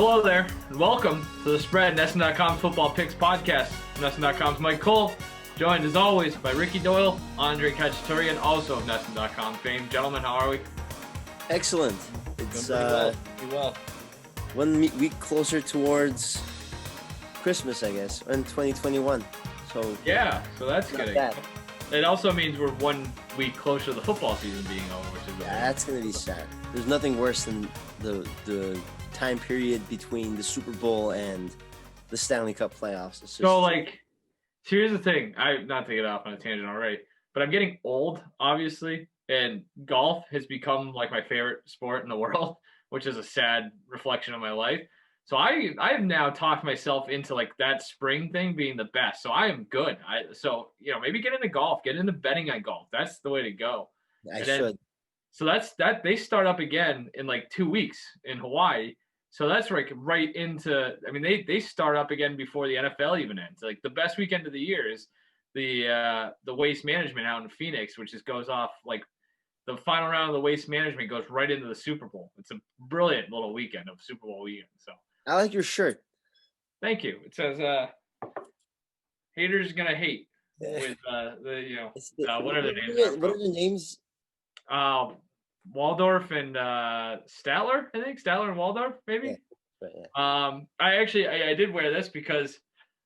Hello there, and welcome to the Spread, NESN.com's Football Picks Podcast. NESN.com's Mike Cole, joined as always by Ricky Doyle, Andre Khatchaturian, also of NESN.com fame. Gentlemen, how are we? Excellent. It's pretty well. 1 week closer towards Christmas, I guess, in 2021. So yeah, so that's good. Bad. It also means we're 1 week closer to the football season being over, which is that's gonna be sad. There's nothing worse than the time period between the Super Bowl and the Stanley Cup playoffs. It's just... So here's the thing. Not to get off on a tangent already, but I'm getting old, obviously, and golf has become like my favorite sport in the world, which is a sad reflection of my life. So I have now talked myself into like that spring thing being the best. So I am good. Maybe get into golf, get into betting on golf. That's the way to go. I should. So that's that. They start up again in like 2 weeks in Hawaii. So that's right into. I mean, they start up again before the NFL even ends. Like the best weekend of the year is the Waste Management out in Phoenix, which just goes off like the final round of the Waste Management goes right into the Super Bowl. It's a brilliant little weekend of Super Bowl weekend. So I like your shirt. Thank you. It says haters gonna hate with what are their names? What are the names? Waldorf and Statler, I think. Statler and Waldorf, maybe. Yeah. Right, yeah. I did wear this because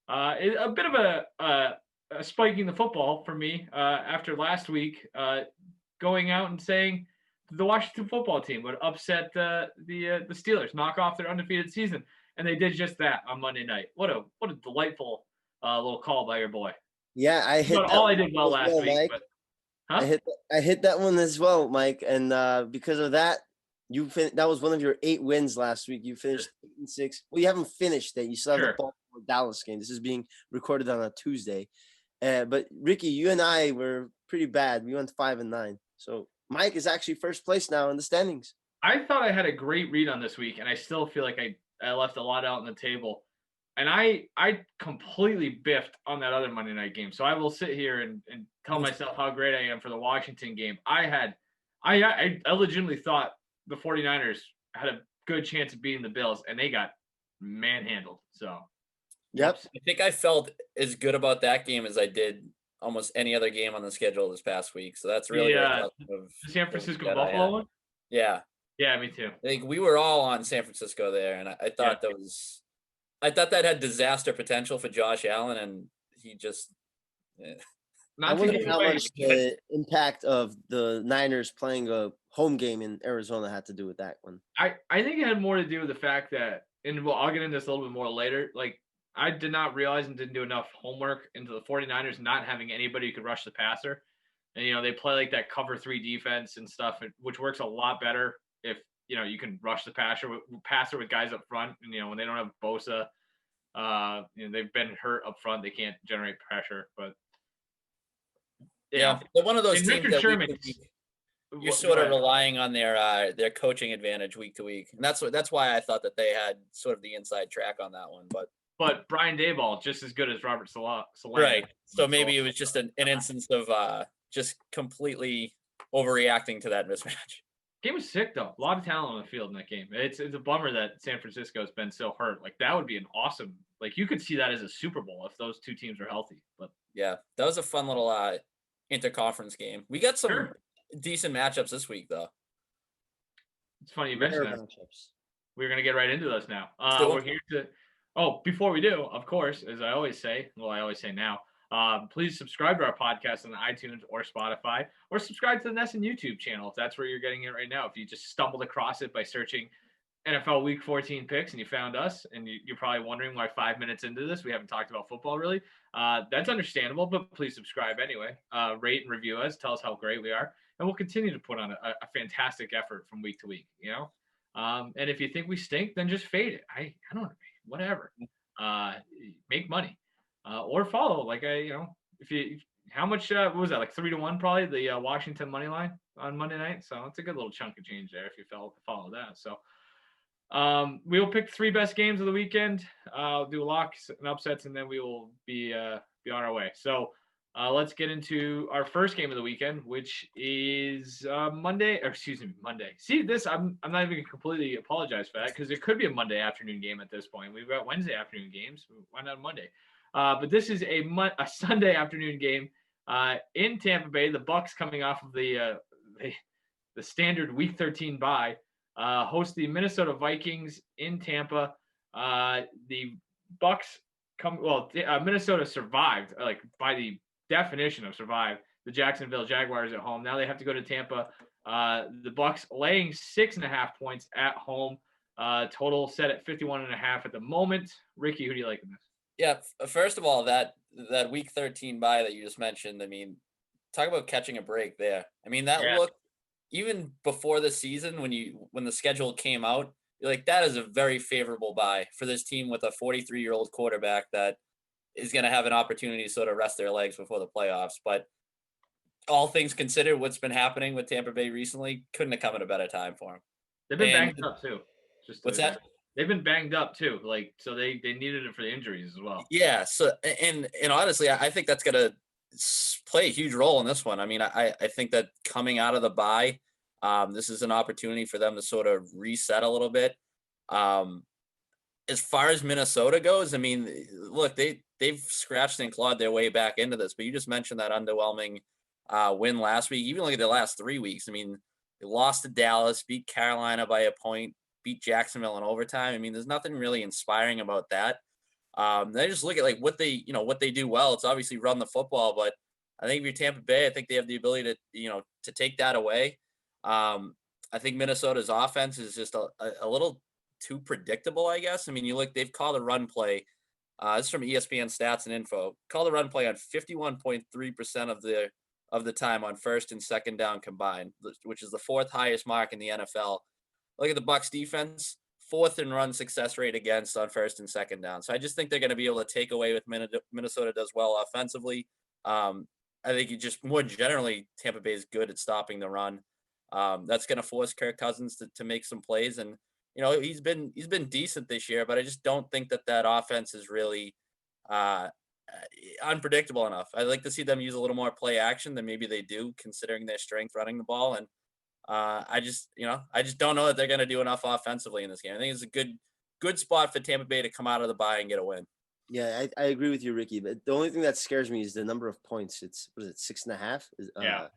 a bit of a spiking the football for me after last week going out and saying the Washington football team would upset the Steelers, knock off their undefeated season, and they did just that on Monday night. What a delightful little call by your boy. Yeah, I hit. All I did well last week. But, huh? I hit that one as well, Mike, and because of that, that was one of your 8 wins last week. You finished 8-6. Well, you haven't finished it. You still have the Baltimore Dallas game. This is being recorded on a Tuesday, but Ricky, you and I were pretty bad. We went 5-9. So Mike is actually first place now in the standings. I thought I had a great read on this week, and I still feel like I left a lot out on the table. And I completely biffed on that other Monday night game. So I will sit here and tell myself how great I am for the Washington game. I legitimately thought the 49ers had a good chance of beating the Bills, and they got manhandled. So, yep. I think I felt as good about that game as I did almost any other game on the schedule this past week. So that's really the San Francisco Buffalo one? Yeah. Yeah, me too. I think we were all on San Francisco there, and I thought that had disaster potential for Josh Allen, and he just I wonder how much the impact of the Niners playing a home game in Arizona had to do with that one. I think it had more to do with the fact that, and I'll get into this a little bit more later, like I did not realize and didn't do enough homework into the 49ers not having anybody who could rush the passer. And, they play like that cover 3 defense and stuff, which works a lot better if, you can rush the passer with guys up front. And, when they don't have Bosa, they've been hurt up front. They can't generate pressure. But, yeah, they're one of those teams that you're sort of relying on their coaching advantage week to week. And that's why I thought that they had sort of the inside track on that one. But Brian Daboll, just as good as Robert Saleh. Right. So maybe it was just an instance of just completely overreacting to that mismatch. Game was sick, though. A lot of talent on the field in that game. It's a bummer that San Francisco has been so hurt. Like, that would be an awesome – like, you could see that as a Super Bowl if those two teams are healthy. But yeah, that was a fun little interconference game. We got some decent matchups this week, though. It's funny you mentioned that. We're going to get right into those now. We're here to – oh, before we do, of course, as I always say – well, I always say now – please subscribe to our podcast on iTunes or Spotify, or subscribe to the NESN YouTube channel if that's where you're getting it right now. If you just stumbled across it by searching NFL Week 14 picks and you found us, and you're probably wondering why 5 minutes into this we haven't talked about football really, that's understandable, but please subscribe anyway. Rate and review us. Tell us how great we are, and we'll continue to put on a fantastic effort from week to week. And if you think we stink, then just fade it. I don't know, whatever. Make money. Or follow, how much what was that, like 3-1 probably, the Washington money line on Monday night. So it's a good little chunk of change there if you follow that. So we will pick 3 best games of the weekend. Do locks and upsets, and then we will be on our way. So let's get into our first game of the weekend, which is Monday. See, I'm not even gonna completely apologize for that because it could be a Monday afternoon game at this point. We've got Wednesday afternoon games. Why not Monday? But this is a Sunday afternoon game in Tampa Bay. The Bucs coming off of the standard Week 13 bye host the Minnesota Vikings in Tampa. The Bucs Minnesota survived, like by the definition of survive, the Jacksonville Jaguars at home. Now they have to go to Tampa. The Bucs laying 6.5 points at home. Total set at 51.5 at the moment. Ricky, who do you like in this? Yeah, first of all, that Week 13 bye that you just mentioned, I mean, talk about catching a break there. I mean, that looked, even before the season, when the schedule came out, you're like, that is a very favorable bye for this team with a 43-year-old quarterback that is going to have an opportunity to sort of rest their legs before the playoffs. But all things considered, what's been happening with Tampa Bay recently couldn't have come at a better time for them. They've been banged up too. What's that? They've been banged up too. Like, so they needed it for the injuries as well. Yeah. So, and honestly, I think that's going to play a huge role in this one. I mean, I think that coming out of the bye, this is an opportunity for them to sort of reset a little bit. As far as Minnesota goes, I mean, look, they've scratched and clawed their way back into this, but you just mentioned that underwhelming win last week. Even look at the last 3 weeks. I mean, they lost to Dallas, beat Carolina by a point, beat Jacksonville in overtime. I mean, there's nothing really inspiring about that. They just look at like what they do well. It's obviously run the football, but I think if you're Tampa Bay, I think they have the ability to take that away. I think Minnesota's offense is just a little too predictable, I guess. I mean, they've called a run play. This is from ESPN Stats and Info. Called a run play on 51.3% of the time on first and second down combined, which is the fourth highest mark in the NFL. Look at the Bucs defense, fourth in run success rate against on first and second down. So I just think they're going to be able to take away what Minnesota does well offensively. I think more generally, Tampa Bay is good at stopping the run. That's going to force Kirk Cousins to make some plays. And, he's been decent this year, but I just don't think that offense is really unpredictable enough. I'd like to see them use a little more play action than maybe they do, considering their strength running the ball. And I just don't know that they're going to do enough offensively in this game. I think it's a good spot for Tampa Bay to come out of the bye and get a win. Yeah, I agree with you, Ricky. But the only thing that scares me is the number of points. It's 6.5. Yeah,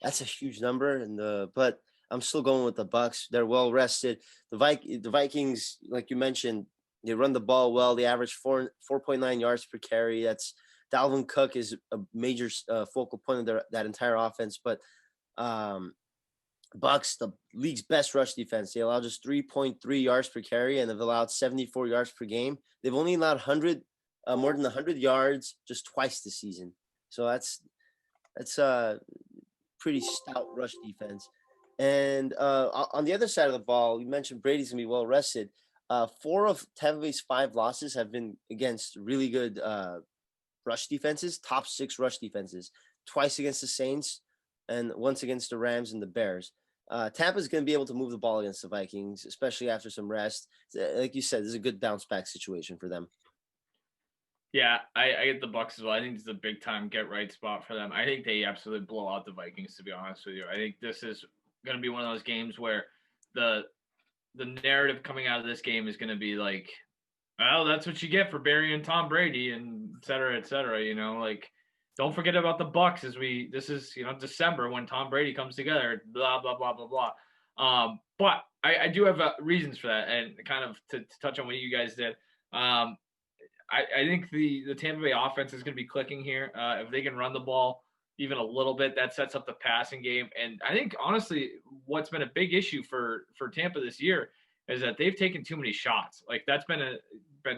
that's a huge number. But I'm still going with the Bucs. They're well rested. The Vikings, like you mentioned, they run the ball well. They average 4.9 yards per carry. That's Dalvin Cook is a major focal point of that entire offense. But Bucs, the league's best rush defense. They allow just 3.3 yards per carry, and they've allowed 74 yards per game. They've only allowed more than 100 yards just twice this season. So that's pretty stout rush defense. And on the other side of the ball, you mentioned Brady's gonna be well rested. 4 of Tampa Bay's 5 losses have been against really good rush defenses, top 6 rush defenses. Twice against the Saints, and once against the Rams and the Bears. Tampa's going to be able to move the ball against the Vikings, especially after some rest. Like you said, this is a good bounce back situation for them. Yeah, I get the Bucs as well. I think this is a big time get right spot for them. I think they absolutely blow out the Vikings, to be honest with you. I think this is going to be one of those games where the narrative coming out of this game is going to be like, well, that's what you get for burying Tom Brady and et cetera, like, don't forget about the Bucs this is December when Tom Brady comes together, blah, blah, blah, blah, blah. But I do have reasons for that, and kind of to touch on what you guys did. I think the Tampa Bay offense is going to be clicking here. If they can run the ball even a little bit, that sets up the passing game. And I think, honestly, what's been a big issue for Tampa this year is that they've taken too many shots. Like, that's been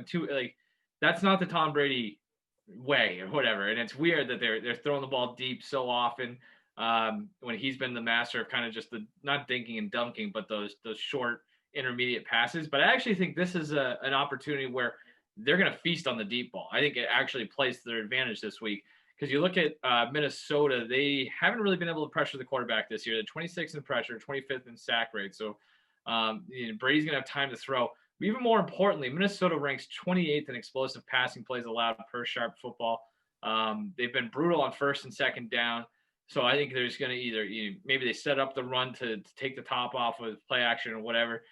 too, like, that's not the Tom Brady way or whatever. And it's weird that they're throwing the ball deep so often when he's been the master of kind of just the not dinking and dunking, but those short intermediate passes. But I actually think this is an opportunity where they're going to feast on the deep ball. I think it actually plays to their advantage this week, because you look at Minnesota, they haven't really been able to pressure the quarterback this year. They're 26th in pressure, 25th in sack rate. So Brady's going to have time to throw. But even more importantly, Minnesota ranks 28th in explosive passing plays allowed per sharp football. They've been brutal on first and second down. So I think there's going to maybe they set up the run to take the top off with play action or whatever.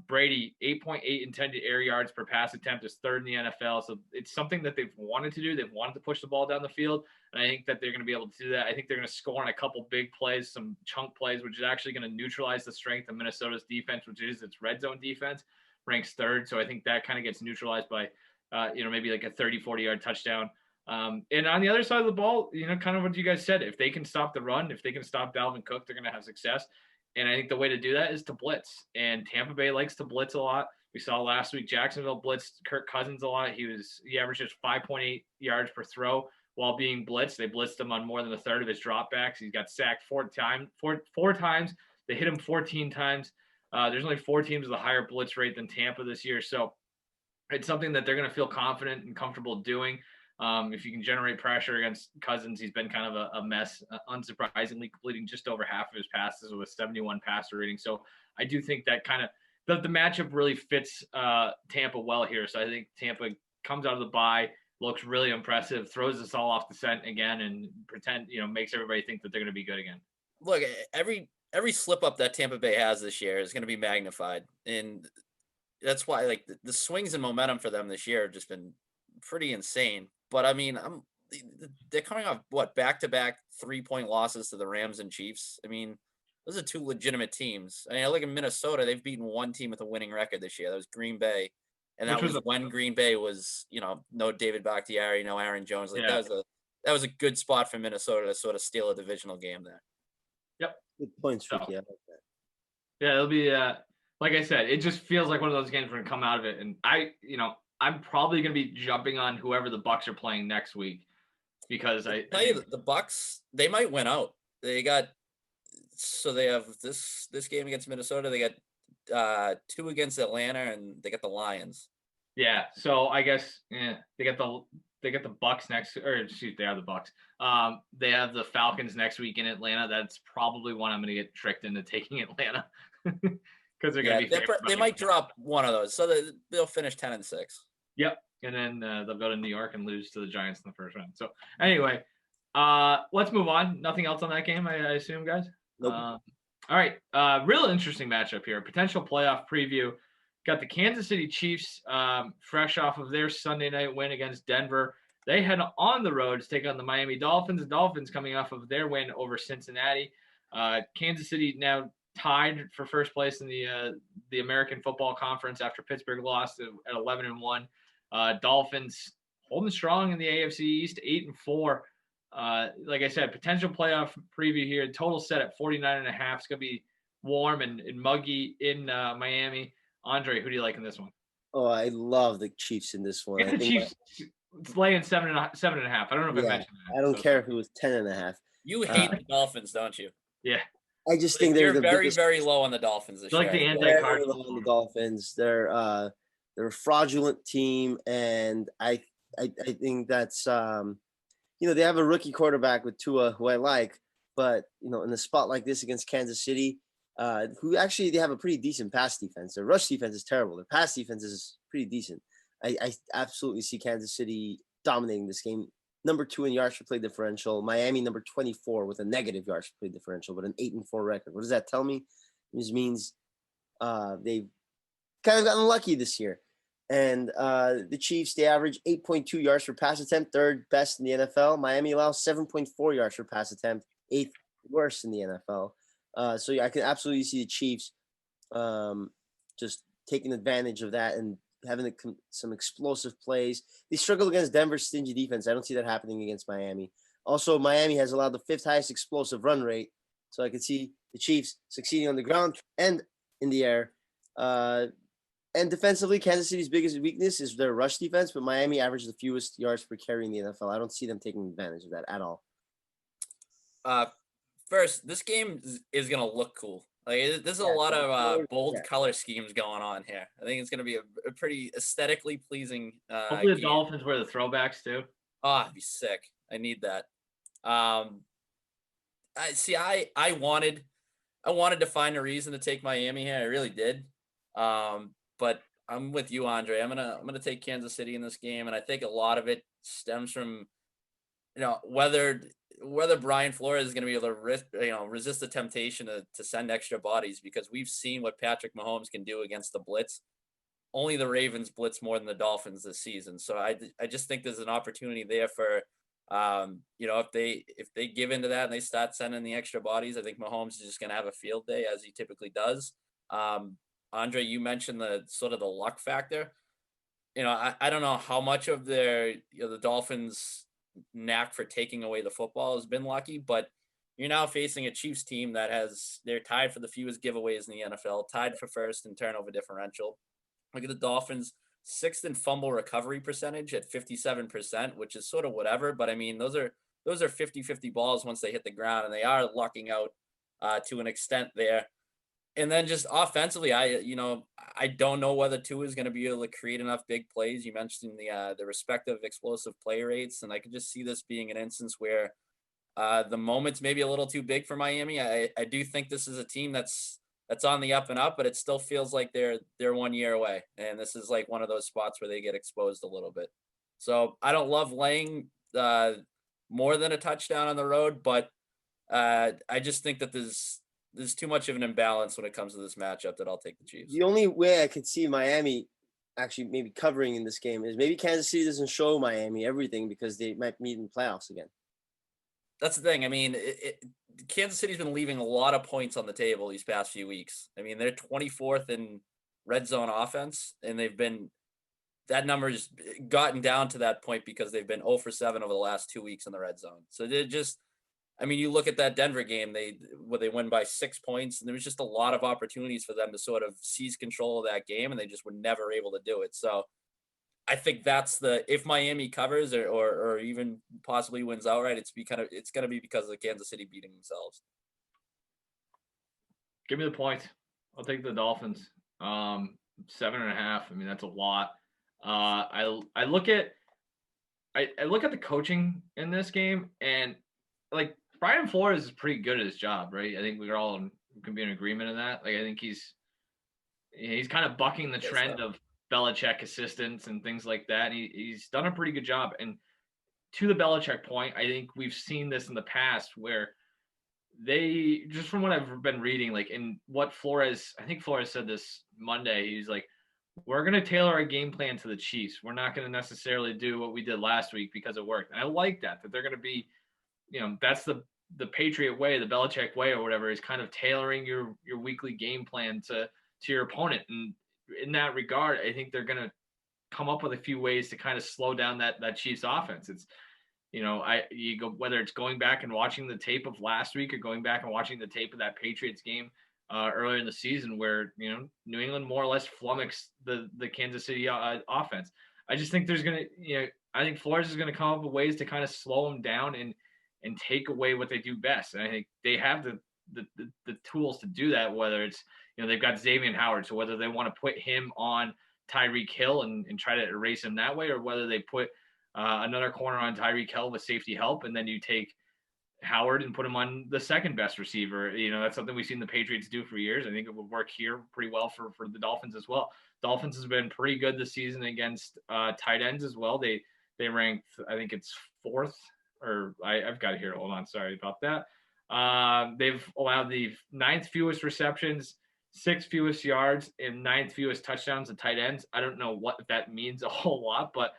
Brady, 8.8 intended air yards per pass attempt is third in the NFL. So it's something that they've wanted to do. They've wanted to push the ball down the field. And I think that they're going to be able to do that. I think they're going to score on a couple big plays, some chunk plays, which is actually going to neutralize the strength of Minnesota's defense, which is its red zone defense, ranks third. So I think that kind of gets neutralized by, maybe like a 30, 40-yard touchdown. And on the other side of the ball, kind of what you guys said, if they can stop the run, if they can stop Dalvin Cook, they're going to have success. And I think the way to do that is to blitz. And Tampa Bay likes to blitz a lot. We saw last week Jacksonville blitzed Kirk Cousins a lot. He averaged just 5.8 yards per throw while being blitzed. They blitzed him on more than a third of his dropbacks. He's got sacked four times. They hit him 14 times. There's only 4 teams with a higher blitz rate than Tampa this year. So it's something that they're going to feel confident and comfortable doing. If you can generate pressure against Cousins, he's been kind of a mess, unsurprisingly, completing just over half of his passes with a 71 passer rating. So I do think that kind of the matchup really fits Tampa well here. So I think Tampa comes out of the bye, looks really impressive, throws us all off the scent again, and makes everybody think that they're going to be good again. Look, every slip up that Tampa Bay has this year is going to be magnified, and that's why like the swings and momentum for them this year have just been pretty insane. But I mean, they're coming off back-to-back 3-point losses to the Rams and Chiefs. I mean, those are 2 legitimate teams. I mean, I look at Minnesota; they've beaten 1 team with a winning record this year. That was Green Bay, and that was when Green Bay was, no David Bakhtiari, no Aaron Jones. Like that was a good spot for Minnesota to sort of steal a divisional game there. Yep, good points, Ricky. I like that. Yeah, it'll be like I said, it just feels like one of those games we're gonna come out of it, and I'm probably going to be jumping on whoever the Bucs are playing next week because I tell you the Bucs, they might win out. They have this game against Minnesota. They got 2 against Atlanta, and they got the Lions. Yeah, so I guess they got the Bucs next, or shoot, they are the Bucs. They have the Falcons next week in Atlanta. That's probably one I'm going to get tricked into taking Atlanta because they're going to be. They might drop one of those, so they'll finish 10-6. Yep, and then they'll go to New York and lose to the Giants in the first round. So anyway, let's move on. Nothing else on that game, I assume, guys? Nope. All right, real interesting matchup here. Potential playoff preview. Got the Kansas City Chiefs fresh off of their Sunday night win against Denver. They head on the road to take on the Miami Dolphins. The Dolphins coming off of their win over Cincinnati. Kansas City now tied for first place in the American Football Conference after Pittsburgh lost at 11-1. Dolphins holding strong in the AFC East, 8-4. Like I said, potential playoff preview here. Total set at 49.5. It's gonna be warm and muggy in Miami. Andre, who do you like in this one? Oh, I love the Chiefs in this one. It's the Chiefs. It's laying 7.5. I don't know if I mentioned that. I don't care if it was 10.5. You hate the Dolphins, don't you? Yeah. I just think they're very, very low on the Dolphins this year. Like the anti-Cardinals. Low on the Dolphins. They're a fraudulent team, and I think that's they have a rookie quarterback with Tua, who I like, but in a spot like this against Kansas City, who actually they have a pretty decent pass defense. Their rush defense is terrible. Their pass defense is pretty decent. I absolutely see Kansas City dominating this game. Number 2 in yards per play differential. Miami number 24 with a negative yards per play differential, but an 8-4 record. What does that tell me? It just means they've kind of gotten lucky this year. And the Chiefs, they average 8.2 yards per pass attempt, 3rd best in the NFL. Miami allows 7.4 yards per pass attempt, 8th worst in the NFL. So I can absolutely see the Chiefs just taking advantage of that and having some explosive plays. They struggle against Denver's stingy defense. I don't see that happening against Miami. Also, Miami has allowed the 5th highest explosive run rate. So I can see the Chiefs succeeding on the ground and in the air. And defensively, Kansas City's biggest weakness is their rush defense, but Miami averages the fewest yards per carry in the NFL. I don't see them taking advantage of that at all. First, this game is going to look cool. Like, there's a lot of bold color schemes going on here. I think it's going to be a pretty aesthetically pleasing hopefully the game. Dolphins wear the throwbacks too. Oh, it'd be sick. I need that. I wanted to find a reason to take Miami here. I really did. But I'm with you, Andre. I'm gonna take Kansas City in this game, and I think a lot of it stems from whether Brian Flores is going to be able to resist the temptation to send extra bodies, because we've seen what Patrick Mahomes can do against the blitz. Only the Ravens blitz more than the Dolphins this season. So I just think there's an opportunity there for, if they give into that and they start sending the extra bodies, I think Mahomes is just going to have a field day, as he typically does. Andre, you mentioned the sort of the luck factor. I don't know how much of the Dolphins' knack for taking away the football has been lucky, but you're now facing a Chiefs team they're tied for the fewest giveaways in the NFL, tied for first in turnover differential. Look at the Dolphins, 6th in fumble recovery percentage at 57%, which is sort of whatever. But I mean, those are 50-50 balls once they hit the ground, and they are lucking out to an extent there. And then just offensively, I don't know whether Tua is going to be able to create enough big plays. You mentioned the respective explosive play rates, and I could just see this being an instance where the moment's maybe a little too big for Miami. I do think this is a team that's on the up and up, but it still feels like they're 1 year away. And this is like one of those spots where they get exposed a little bit. So I don't love laying more than a touchdown on the road, but I just think that there's too much of an imbalance when it comes to this matchup that I'll take the Chiefs. The only way I could see Miami actually maybe covering in this game is maybe Kansas City doesn't show Miami everything because they might meet in playoffs again. That's the thing. I mean, Kansas City's been leaving a lot of points on the table these past few weeks. I mean, they're 24th in red zone offense, and that number's gotten down to that point because they've been 0 for 7 over the last 2 weeks in the red zone. So they're just, I mean, you look at that Denver game, they win by 6 points, and there was just a lot of opportunities for them to sort of seize control of that game, and they just were never able to do it. So I think if Miami covers or even possibly wins outright, it's going to be because of Kansas City beating themselves. Give me the points. I'll take the Dolphins. 7.5. I mean, that's a lot. I look at the coaching in this game, and like Brian Flores is pretty good at his job, right? I think we can be in agreement in that. Like, I think he's kind of bucking the trend of Belichick assistants and things like that. And he's done a pretty good job. And to the Belichick point, I think we've seen this in the past where they, just from what I've been reading, like in what I think Flores said this Monday, he's like, we're going to tailor our game plan to the Chiefs. We're not going to necessarily do what we did last week because it worked. And I like that they're going to be, that's the Patriot way, the Belichick way or whatever, is kind of tailoring your weekly game plan to your opponent. And in that regard, I think they're going to come up with a few ways to kind of slow down that Chiefs offense. It's, whether it's going back and watching the tape of last week or going back and watching the tape of that Patriots game earlier in the season where, New England more or less flummoxed the Kansas City offense. I just think I think Flores is going to come up with ways to kind of slow them down and take away what they do best. And I think they have the tools to do that, whether it's, they've got Xavier Howard. So whether they want to put him on Tyreek Hill and try to erase him that way, or whether they put another corner on Tyreek Hill with safety help, and then you take Howard and put him on the second best receiver. That's something we've seen the Patriots do for years. I think it would work here pretty well for the Dolphins as well. Dolphins has been pretty good this season against tight ends as well. They ranked, I think it's 4th, or I've got it here. Hold on. Sorry about that. They've allowed the 9th fewest receptions, 6th fewest yards, and 9th fewest touchdowns to tight ends. I don't know what that means a whole lot, but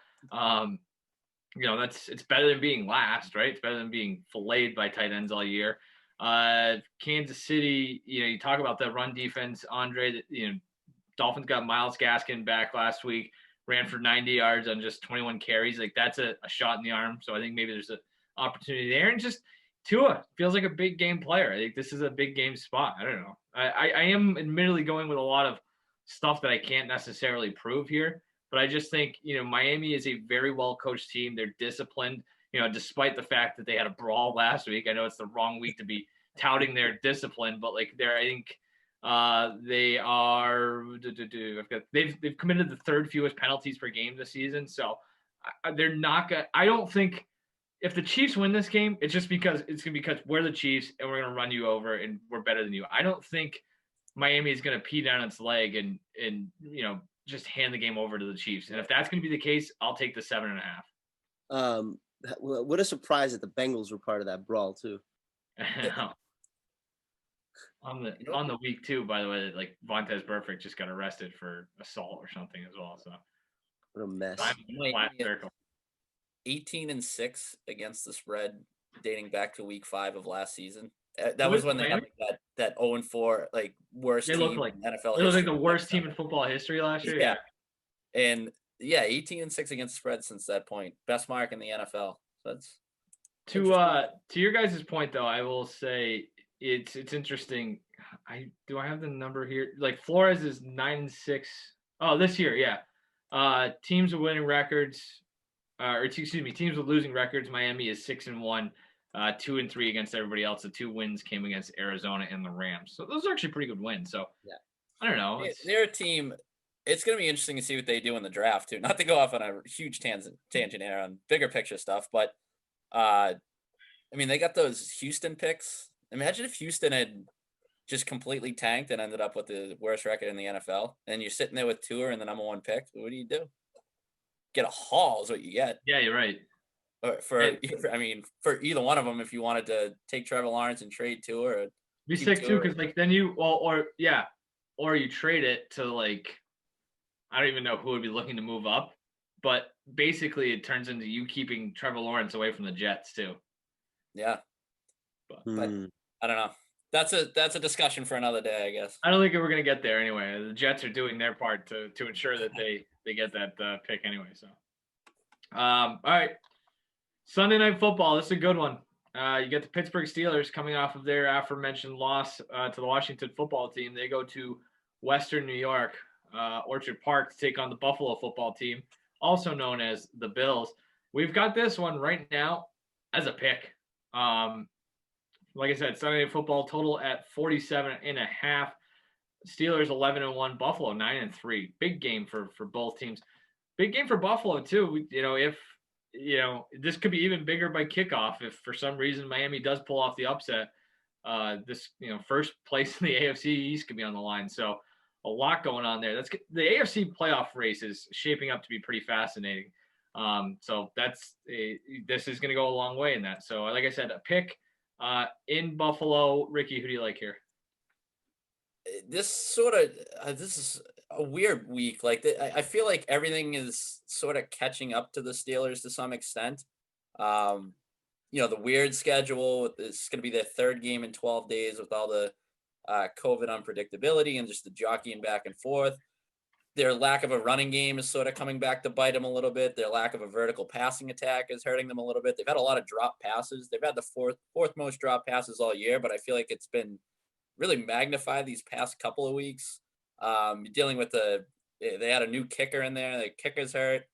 it's better than being last, right? It's better than being filleted by tight ends all year. Kansas City, you talk about the run defense, Andre. Dolphins got Myles Gaskin back last week, ran for 90 yards on just 21 carries. Like, that's a shot in the arm. So I think maybe there's an opportunity there. And just Tua feels like a big game player. I think this is a big game spot. I don't know. I am admittedly going with a lot of stuff that I can't necessarily prove here, but I just think, Miami is a very well-coached team. They're disciplined, despite the fact that they had a brawl last week. I know it's the wrong week to be touting their discipline, but I think they are, they've committed the 3rd fewest penalties per game this season. So they're not going to, I don't think, if the Chiefs win this game, it's just because we're the Chiefs and we're going to run you over and we're better than you. I don't think Miami is going to pee down its leg and just hand the game over to the Chiefs. And if that's going to be the case, I'll take the 7.5. What a surprise that the Bengals were part of that brawl too. On the week too, by the way, like Vontaze Burfict just got arrested for assault or something as well. So what a mess. 18-6 against the spread, dating back to week 5 of last season. That was when they had like that 0-4 like worst team in NFL. It was like the worst team in football history last year. Yeah, and 18-6 against the spread since that point, best mark in the NFL. So that's to your guys' point though. I will say it's interesting. I have the number here. Like Flores is 9-6. Oh, this year, yeah. Teams with winning records, teams with losing records. Miami is 6-1. 2-3 against everybody else. The 2 wins came against Arizona and the Rams. So those are actually pretty good wins. So yeah, I don't know. They're a team. It's going to be interesting to see what they do in the draft too. Not to go off on a huge tangent here on bigger picture stuff, but I mean they got those Houston picks. Imagine if Houston had just completely tanked and ended up with the worst record in the NFL, and you're sitting there with Tua and the number 1 pick. What do you do? Get a haul is what you get. Yeah, you're right. For either one of them, if you wanted to take Trevor Lawrence and trade Tua, or be sick too, because like then you or you trade it to like I don't even know who would be looking to move up, but basically it turns into you keeping Trevor Lawrence away from the Jets too. Yeah, but I don't know. That's a discussion for another day, I guess. I don't think we're gonna get there anyway. The Jets are doing their part to ensure that they get that pick anyway. So, all right. Sunday Night Football. This is a good one. You get the Pittsburgh Steelers coming off of their aforementioned loss to the Washington football team. They go to Western New York, Orchard Park, to take on the Buffalo football team, also known as the Bills. We've got this one right now as a pick. Like I said, Sunday Night Football total at 47.5. Steelers 11-1, Buffalo 9-3. Big game for both teams. Big game for Buffalo too. If this could be even bigger by kickoff if for some reason Miami does pull off the upset. This first place in the AFC East could be on the line. So a lot going on there. The AFC playoff race is shaping up to be pretty fascinating. So this is going to go a long way in that. So like I said, a pick in Buffalo. Ricky, who do you like here? This is a weird week. Like I feel like everything is sort of catching up to the Steelers to some extent. The weird schedule. It's going to be their 3rd game in 12 days with all the COVID unpredictability and just the jockeying back and forth. Their lack of a running game is sort of coming back to bite them a little bit. Their lack of a vertical passing attack is hurting them a little bit. They've had a lot of drop passes. They've had the fourth most drop passes all year, but I feel like it's been really magnified these past couple of weeks. Dealing with they had a new kicker in there. The kicker's hurt.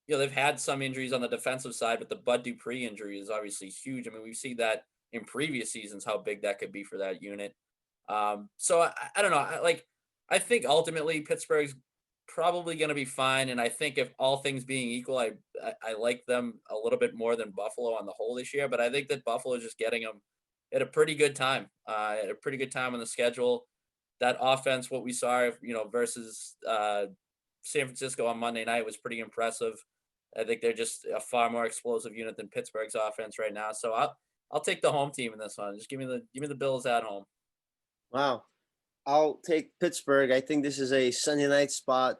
They've had some injuries on the defensive side, but the Bud Dupree injury is obviously huge. I mean, we've seen that in previous seasons, how big that could be for that unit. So I don't know. I think ultimately Pittsburgh's probably going to be fine. And I think if all things being equal, I like them a little bit more than Buffalo on the whole this year. But I think that Buffalo is just getting them at a pretty good time, on the schedule. That offense, what we saw, versus San Francisco on Monday night was pretty impressive. I think they're just a far more explosive unit than Pittsburgh's offense right now. So I'll take the home team in this one. Just give me the Bills at home. Wow. I'll take Pittsburgh. I think this is a Sunday night spot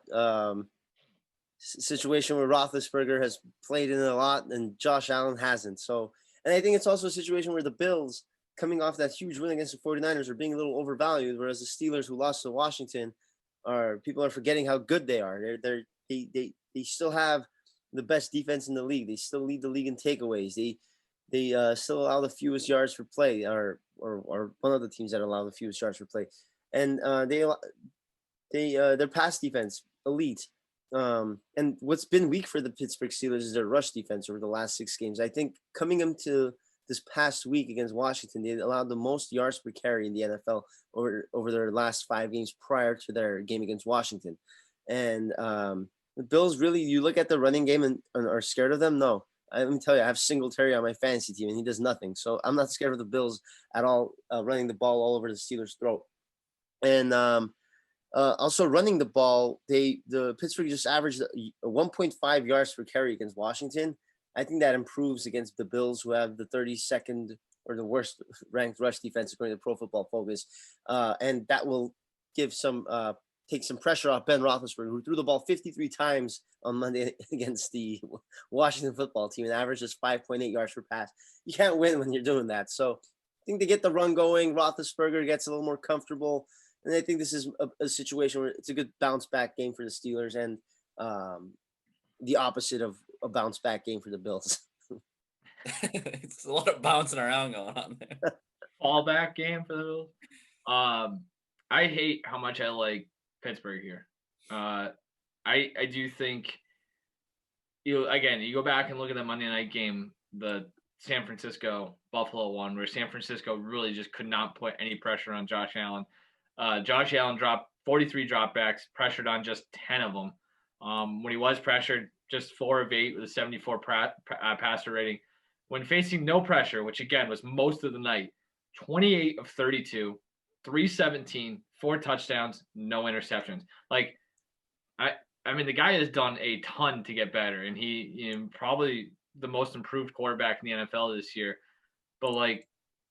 situation where Roethlisberger has played in it a lot and Josh Allen hasn't. So, and I think it's also a situation where the Bills, coming off that huge win against the 49ers, are being a little overvalued, whereas the Steelers, who lost to Washington, people are forgetting how good they are. They still have the best defense in the league. They still lead the league in takeaways. They still allow the fewest yards per play, or one of the teams that allow the fewest yards per play. And their pass defense, elite. And what's been weak for the Pittsburgh Steelers is their rush defense over the last 6 games. I think coming into this past week against Washington, they allowed the most yards per carry in the NFL over their last 5 games prior to their game against Washington. And the Bills, really, you look at the running game and are scared of them? No. Let me tell you, I have Singletary on my fantasy team, and he does nothing. So I'm not scared of the Bills at all, running the ball all over the Steelers' throat. And also running the ball, the Pittsburgh just averaged 1.5 yards per carry against Washington. I think that improves against the Bills, who have the 32nd or the worst ranked rush defense according to Pro Football Focus, and that will give some take some pressure off Ben Roethlisberger, who threw the ball 53 times on Monday against the Washington football team and averages 5.8 yards per pass. You can't win when you're doing that. So I think they get the run going. Roethlisberger gets a little more comfortable. And I think this is a situation where it's a good bounce back game for the Steelers and the opposite of a bounce back game for the Bills. It's a lot of bouncing around going on there. Fallback game for the Bills. I hate how much I like Pittsburgh here. I do think you go back and look at the Monday night game, the San Francisco Buffalo one, where San Francisco really just could not put any pressure on Josh Allen. Josh Allen dropped 43 dropbacks, pressured on just 10 of them. When he was pressured, just 4 of 8 with a 74 passer rating. When facing no pressure, which again was most of the night, 28 of 32, 317, 4 touchdowns, no interceptions. Like, I mean, the guy has done a ton to get better, and he probably the most improved quarterback in the NFL this year. But like,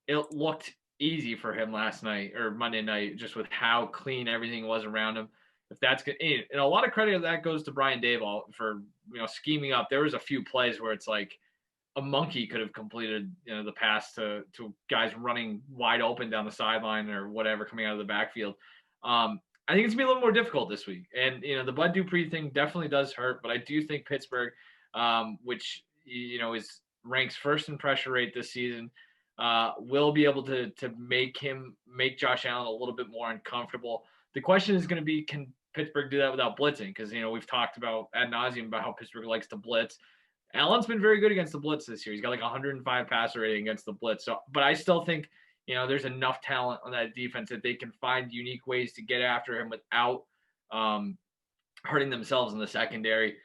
it looked easy for him last night or Monday night, just with how clean everything was around him. If that's good, and a lot of credit of that goes to Brian Daboll for scheming up. There was a few plays where it's like a monkey could have completed the pass to guys running wide open down the sideline or whatever coming out of the backfield. I think it's gonna be a little more difficult this week, and the Bud Dupree thing definitely does hurt. But I do think Pittsburgh, which is ranks first in pressure rate this season, will be able to make Josh Allen a little bit more uncomfortable. The question is going to be, can Pittsburgh do that without blitzing? Because we've talked about ad nauseum about how Pittsburgh likes to blitz. Allen's been very good against the blitz this year. He's got like 105 passer rating against the blitz. So, but I still think there's enough talent on that defense that they can find unique ways to get after him without hurting themselves in the secondary.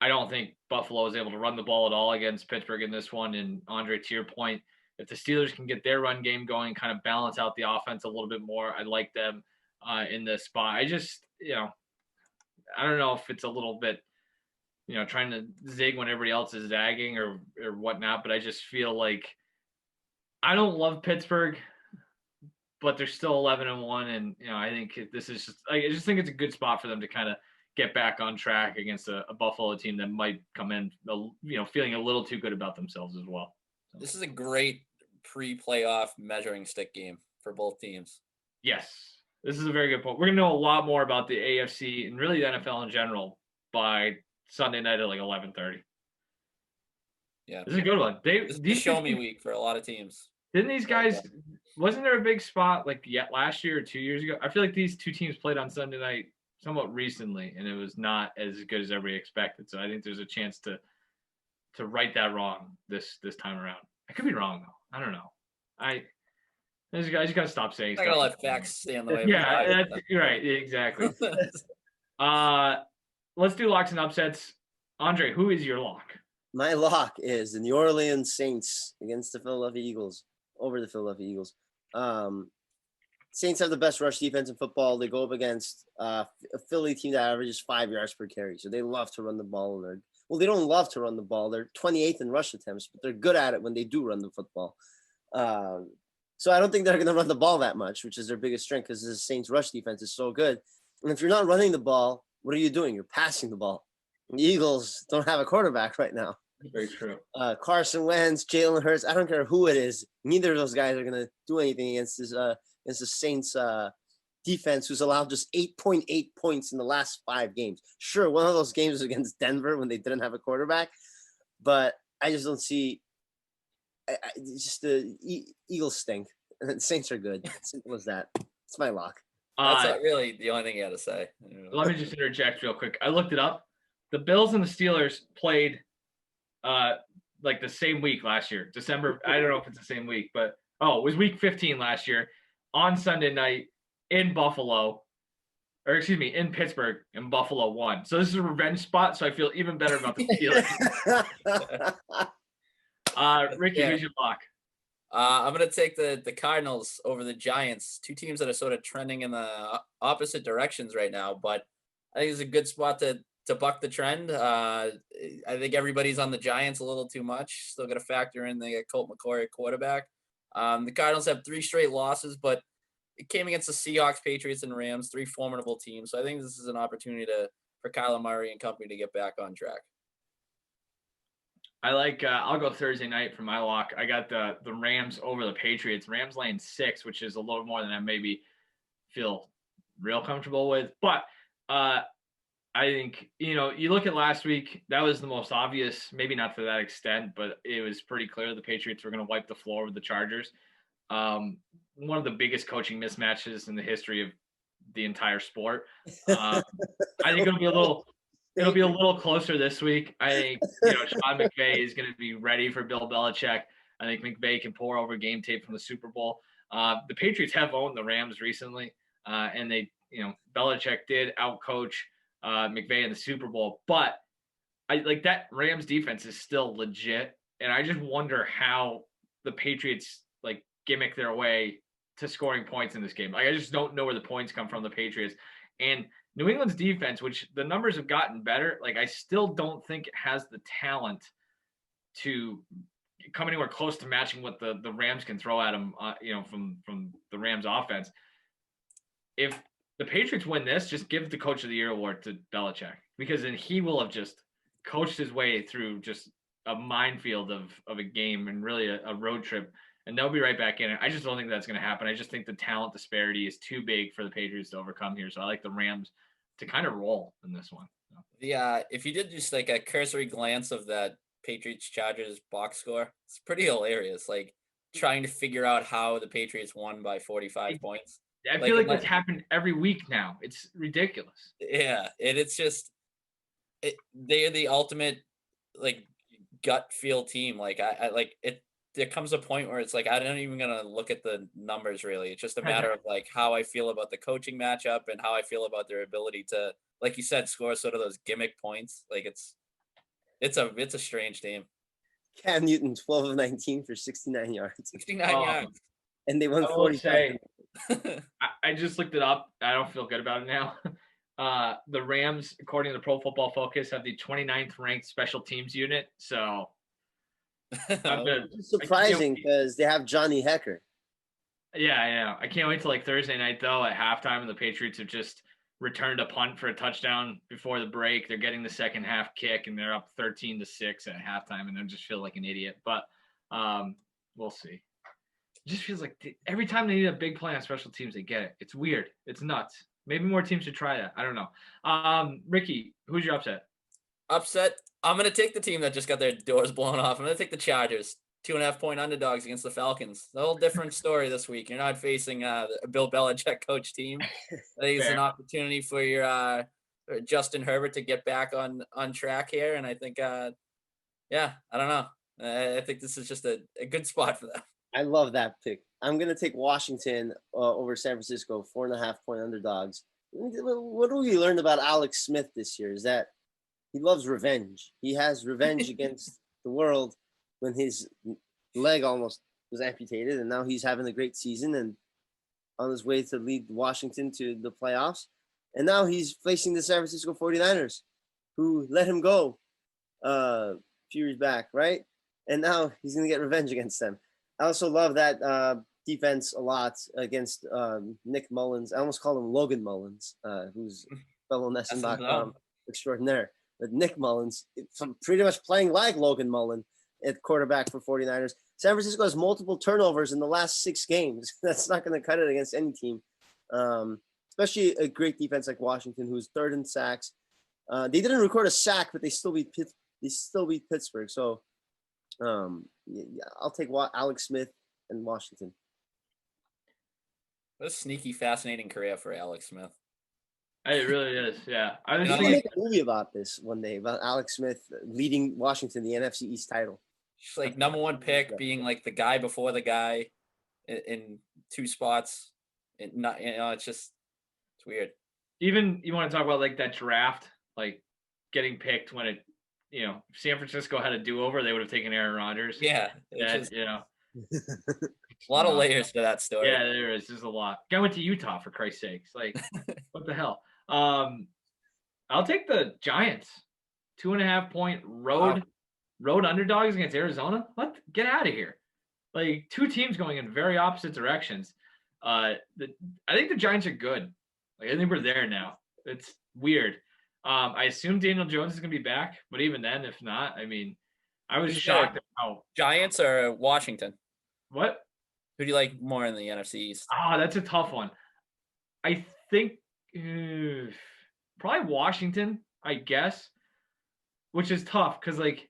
I don't think Buffalo is able to run the ball at all against Pittsburgh in this one. And Andre, to your point, if the Steelers can get their run game going, kind of balance out the offense a little bit more, I'd like them in this spot. I just, I don't know if it's a little bit, trying to zig when everybody else is zagging or whatnot, but I just feel like I don't love Pittsburgh, but they're still 11-1, and I think this is I just think it's a good spot for them to kind of get back on track against a Buffalo team that might come in, feeling a little too good about themselves as well. So. This is a great pre-playoff measuring stick game for both teams. Yes, this is a very good point. We're going to know a lot more about the AFC and really the NFL in general by Sunday night at like 11:30. Yeah, this is a good one. This is show me week for a lot of teams. Didn't these guys? Wasn't there a big spot like last year or 2 years ago? I feel like these two teams played on Sunday night somewhat recently, and it was not as good as everybody expected. So I think there's a chance to right that wrong this time around. I could be wrong though. I don't know. I just got to stop saying. I gotta let facts stand the way. Yeah, you're right. Exactly. Let's do locks and upsets. Andre, who is your lock? My lock is the New Orleans Saints against the Philadelphia Eagles, over the Philadelphia Eagles. Saints have the best rush defense in football. They go up against a Philly team that averages 5 yards per carry. So they love to run the ball. They don't love to run the ball. They're 28th in rush attempts, but they're good at it when they do run the football. So I don't think they're going to run the ball that much, which is their biggest strength because the Saints rush defense is so good. And if you're not running the ball, what are you doing? You're passing the ball. The Eagles don't have a quarterback right now. Very true. Carson Wentz, Jalen Hurts, I don't care who it is. Neither of those guys are going to do anything against the Saints defense, who's allowed just 8.8 points in the last 5 games. Sure, one of those games was against Denver when they didn't have a quarterback, but I just don't see just the Eagles stink. And the Saints are good. Simple as that. It's my lock. That's not really the only thing you had to say. Let me just interject real quick. I looked it up. The Bills and the Steelers played like the same week last year, December. I don't know if it's the same week, but it was week 15 last year on Sunday night in Buffalo, or excuse me, in Pittsburgh, and Buffalo won. So this is a revenge spot. So I feel even better about the Steelers. Ricky, who's your lock? I'm going to take the Cardinals over the Giants, two teams that are sort of trending in the opposite directions right now. But I think it's a good spot to to buck the trend. I think everybody's on the Giants a little too much. Still got to factor in they got Colt McCoy at quarterback. The Cardinals have 3 straight losses, but it came against the Seahawks, Patriots, and Rams, 3 formidable teams. So I think this is an opportunity for Kyler Murray and company to get back on track. I like. I'll go Thursday night for my lock. I got the Rams over the Patriots. Rams laying 6, which is a little more than I maybe feel real comfortable with. But I think, you look at last week, that was the most obvious, maybe not to that extent, but it was pretty clear the Patriots were going to wipe the floor with the Chargers. One of the biggest coaching mismatches in the history of the entire sport. I think it'll be a little closer this week. I think, Sean McVay is going to be ready for Bill Belichick. I think McVay can pour over game tape from the Super Bowl. The Patriots have owned the Rams recently, and they, Belichick did outcoach McVay in the Super Bowl, but I like that Rams defense is still legit, and I just wonder how the Patriots gimmick their way to scoring points in this game. I just don't know where the points come from the Patriots. And New England's defense, which the numbers have gotten better, I still don't think it has the talent to come anywhere close to matching what the Rams can throw at them, from the Rams offense. If the Patriots win this, just give the Coach of the Year award to Belichick, because then he will have just coached his way through just a minefield of a game and really a road trip, and they'll be right back in it. I just don't think that's going to happen. I just think the talent disparity is too big for the Patriots to overcome here. So I like the Rams to kind of roll in this one. Yeah, if you did just a cursory glance of that Patriots-Chargers box score, it's pretty hilarious. Trying to figure out how the Patriots won by 45 points. I feel like that's happened every week now. It's ridiculous. Yeah, and it's just they are the ultimate gut feel team. There comes a point where it's I don't even gonna look at the numbers really. It's just a matter of how I feel about the coaching matchup and how I feel about their ability to, like you said, score sort of those gimmick points. It's a strange team. Cam Newton, 12 of 19 for 69 yards. 69 yards. And they won 45. I just looked it up. I don't feel good about it now. The Rams, according to Pro Football Focus, have the 29th ranked special teams unit. So it's surprising because they have Johnny Hekker. Yeah, I know. I can't wait till Thursday night though at halftime, and the Patriots have just returned a punt for a touchdown before the break. They're getting the second half kick, and they're up 13-6 at halftime, and they just feel like an idiot. But we'll see. It just feels like every time they need a big play on special teams, they get it. It's weird. It's nuts. Maybe more teams should try that. I don't know. Ricky, who's your upset? Upset? I'm going to take the team that just got their doors blown off. I'm going to take the Chargers. 2.5-point underdogs against the Falcons. A whole different story this week. You're not facing a Bill Belichick coach team. I think it's an opportunity for your Justin Herbert to get back on track here. And I think, I don't know. I think this is just a good spot for them. I love that pick. I'm going to take Washington over San Francisco, 4.5-point underdogs. What do we learn about Alex Smith this year is that he loves revenge. He has revenge against the world when his leg almost was amputated, and now he's having a great season and on his way to lead Washington to the playoffs. And now he's facing the San Francisco 49ers, who let him go a few years back, right? And now he's going to get revenge against them. I also love that defense a lot against Nick Mullins. I almost call him Logan Mullins, who's fellow Nesson.com extraordinaire. But Nick Mullins, pretty much playing like Logan Mullen at quarterback for 49ers. San Francisco has multiple turnovers in the last 6 games. That's not going to cut it against any team, especially a great defense like Washington, who's 3rd in sacks. They didn't record a sack, but they still beat Pittsburgh. So I'll take Alex Smith and Washington. What a sneaky, fascinating career for Alex Smith. It really is, yeah. I was going to make a movie about this one day, about Alex Smith leading Washington the NFC East title. Just number 1 pick, being the guy before the guy in 2 spots. It's weird. Even you want to talk about that draft, getting picked when it, if San Francisco had a do-over, they would have taken Aaron Rodgers. Yeah. A lot of layers to that story. Yeah, there is. There's a lot. Guy went to Utah, for Christ's sakes. What the hell? All I'll take the Giants. 2.5-point road underdogs against Arizona. What? Get out of here. Like, two teams going in very opposite directions. I think the Giants are good. Like, I think we're there now. It's weird. I assume Daniel Jones is going to be back, but even then, if not, I mean, I was shocked at how. Giants or Washington? What? Who do you like more in the NFC East? That's a tough one. I think probably Washington, I guess, which is tough because, like,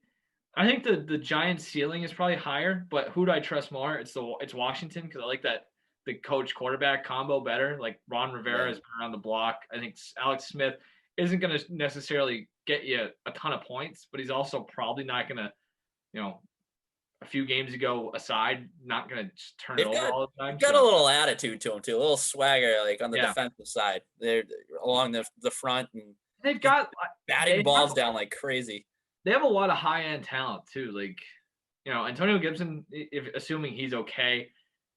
I think the Giants' ceiling is probably higher, but who do I trust more? It's Washington because I like that the coach quarterback combo better. Like Ron Rivera has been around the block. I think Alex Smith isn't going to necessarily get you a ton of points, but he's also probably not going to, a few games ago aside, not going to just turn it over all the time. Got a little attitude to him too, a little swagger, like on the defensive side. They're along the front, and they've got batting balls down like crazy. They have a lot of high end talent too. Like, Antonio Gibson, if assuming he's okay,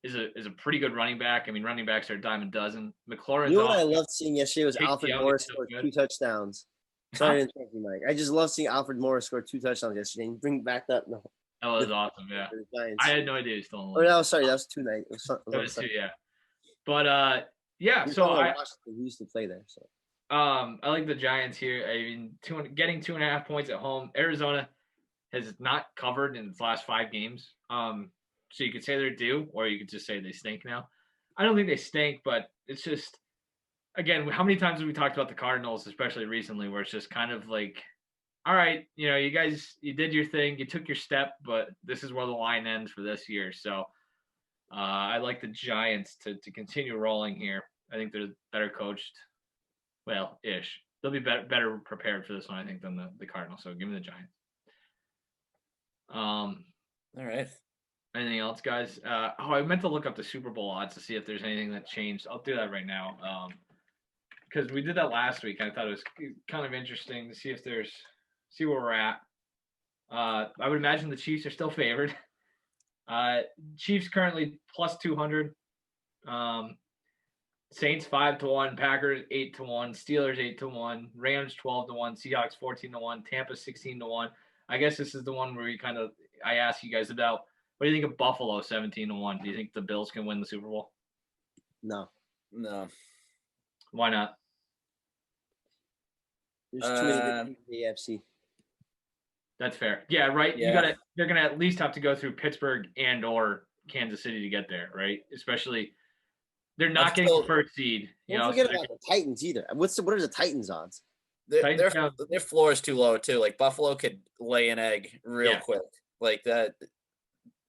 is a pretty good running back. I mean, running backs are a dime a dozen. McLaurin. You know what I loved seeing yesterday was Alfred Morris score 2 touchdowns. Sorry to interrupt you, Mike. I just love seeing Alfred Morris score 2 touchdowns yesterday and bring back that. No. That was awesome. Yeah, I had no idea he was still in the league. Oh, no, sorry, that was 2 nights. That was 2, yeah. But yeah, so I used to play there. So I like the Giants here. I mean, getting 2.5 points at home. Arizona has not covered in its last 5 games. So you could say they're due, or you could just say they stink now. I don't think they stink, but it's just, again, how many times have we talked about the Cardinals, especially recently, where it's just kind of like, all right, you guys, you did your thing, you took your step, but this is where the line ends for this year. So I like the Giants to continue rolling here. I think they're better coached, ish. They'll be better prepared for this one, I think, than the Cardinals. So give me the Giants. All right. Anything else, guys? I meant to look up the Super Bowl odds to see if there's anything that changed. I'll do that right now because we did that last week. I thought it was kind of interesting to see where we're at. I would imagine the Chiefs are still favored. Chiefs currently plus 200. Saints 5-1, Packers 8-1, Steelers 8-1, Rams 12-1, Seahawks 14-1, Tampa 16-1. I guess this is the one where I asked you guys about. What do you think of Buffalo 17-1? Do you think the Bills can win the Super Bowl? No. Why not? There's too many in the AFC. That's fair. Yeah, right. Yeah. They're gonna at least have to go through Pittsburgh and or Kansas City to get there, right? Especially they're not getting the first seed. Don't forget about the Titans either. What are the Titans odds? Their floor is too low too. Like Buffalo could lay an egg real quick. Like that.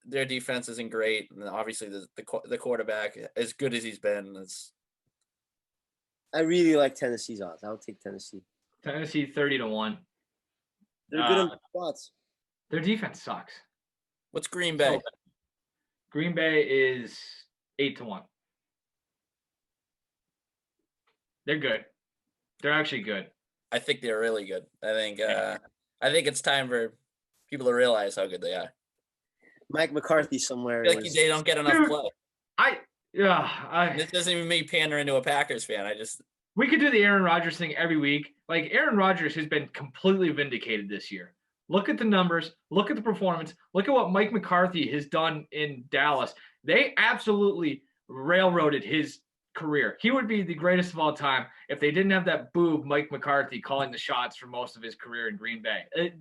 Their defense isn't great, and obviously the quarterback, as good as he's been, I really like Tennessee's odds. I'll take Tennessee. Tennessee 30-1. They're good in spots. Their defense sucks. What's Green Bay? Green Bay is 8-1. They're good. They're actually good. I think they're really good. I think it's time for people to realize how good they are. Mike McCarthy somewhere. I feel like they don't get enough play. This doesn't even me pandering to a Packers fan. We could do the Aaron Rodgers thing every week. Like, Aaron Rodgers has been completely vindicated this year. Look at the numbers. Look at the performance. Look at what Mike McCarthy has done in Dallas. They absolutely railroaded his career. He would be the greatest of all time if they didn't have that boob Mike McCarthy calling the shots for most of his career in Green Bay.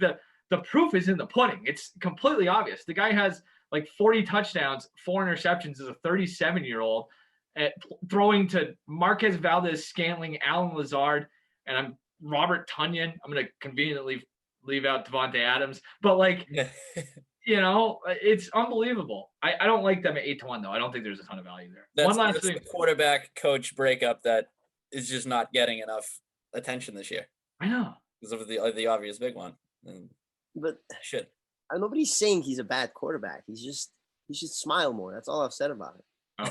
The proof is in the pudding. It's completely obvious. The guy has like 40 touchdowns, 4 interceptions as a 37-year-old, throwing to Marquez Valdez-Scantling, Alan Lazard, and I'm Robert Tonyan. I'm going to conveniently leave out Devontae Adams. But, it's unbelievable. I don't like them at 8-1, though. I don't think there's a ton of value there. That's the quarterback-coach breakup that is just not getting enough attention this year. I know. Because of the obvious big one. But shit. Nobody's saying he's a bad quarterback. He should smile more. That's all I've said about it. Oh,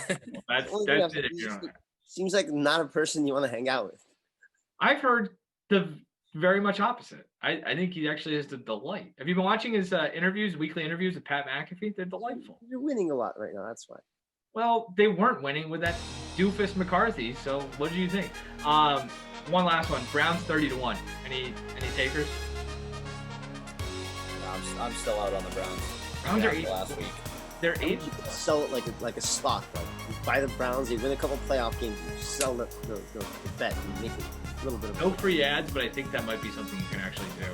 that's it. Seems like not a person you want to hang out with. I've heard the very much opposite. I think he actually is the delight. Have you been watching his weekly interviews with Pat McAfee? They're delightful. You're winning a lot right now. That's why. Well, they weren't winning with that doofus McCarthy. So what do you think? one last one. Browns 30-1. Any takers? No, I'm still out on the Browns. Browns are 8 last week. They're 8. Sell it like a stock. Like you buy the Browns, they win a couple playoff games, you sell the bet, and make it a little bit of no free ads, but I think that might be something you can actually do.